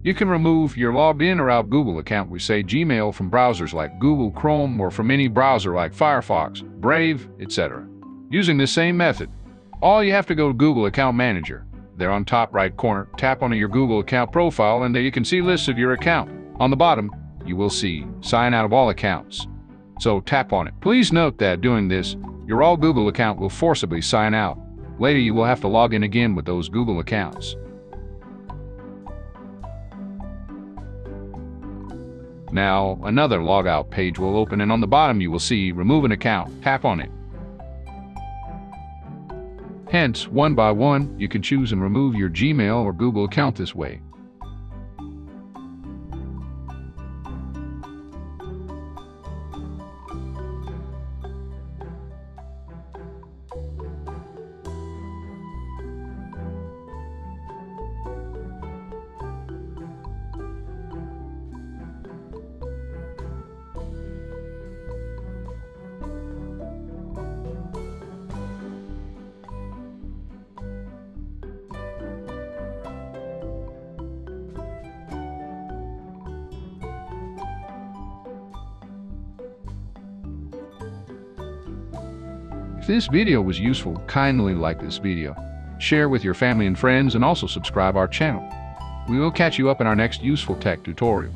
You can remove your logged in or out Google account, we say Gmail, from browsers like Google Chrome or from any browser like Firefox, Brave, etc. Using this same method, all you have to go to Google Account Manager. There on top right corner, tap on your Google account profile and there you can see lists of your account. On the bottom, you will see Sign Out of All Accounts. So tap on it. Please note that doing this, your all Google account will forcibly sign out. Later you will have to log in again with those Google accounts. Now, another logout page will open and on the bottom you will see Remove an Account. Tap on it. Hence, one by one, you can choose and remove your Gmail or Google account this way. If this video was useful, kindly like this video, share with your family and friends, and also subscribe our channel. We will catch you up in our next useful tech tutorial.